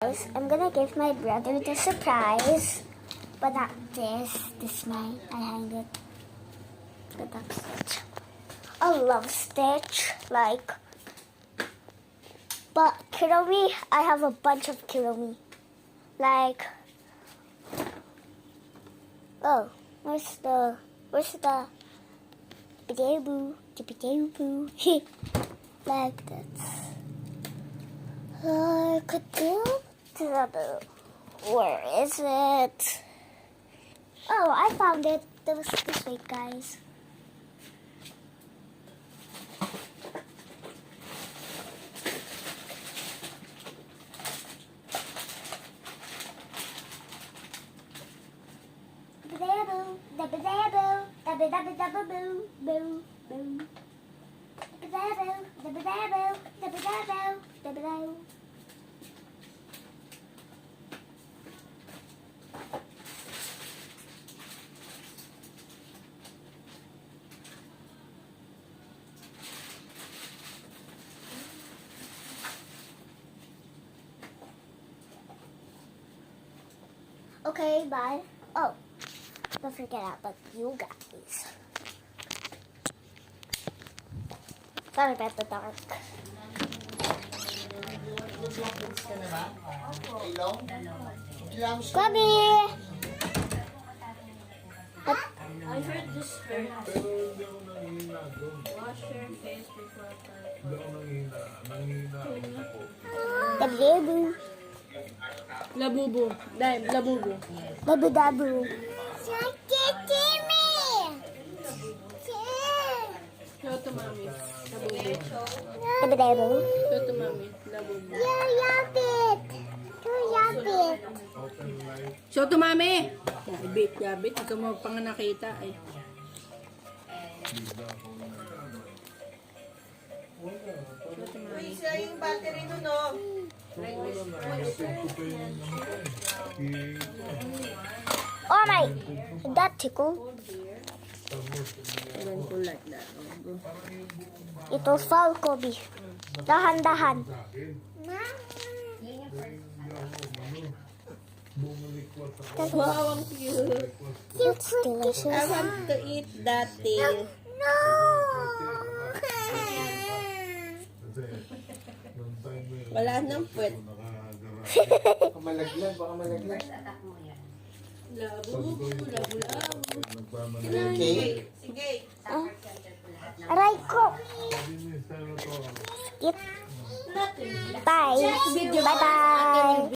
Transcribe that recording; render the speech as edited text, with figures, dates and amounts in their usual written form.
guys, I'm gonna give my brother the surprise. But not this. This mine. I hang it. But that's Stitch. I love Stitch. Like. But Kiromi, I have a bunch of Kiromi. Like. Oh, where's the Bidaboo, the Bidaboo. Like that. Where is it? Oh, I found it. That was this way, guys. Dabba-dabba, dabba-dabba, dabba-dabba-dabba-boo, boo, boo. Dabba-dabba, dabba-dabba, dabba-dabba, dabba-dabba. Okay, bye. Oh, don't forget about you guys. Sorry about the dark. Bobby! I heard this first. Wash your face before Dabba-dabba. Labubu. Dahil, labubu. Dabba-dabba. Show to mommy. Labubu. Dabba-dabba. Show to mommy. Labubu. Show to mommy! Yabit, yabit. Ikaw mo pang nakita eh. Uy, siya yung battery nun, no? Oh my! That tickle. Ewan ko like that. It will fall, Kobe. Dahan-dahan. Wow, ang cute. It's delicious. I want to eat that thing. No! Wala nang puwet. Baka malaglag, baka malaglag. Labubu, labu-labu. Okay. Sige. Aray ko! It. Bye! Bye-bye!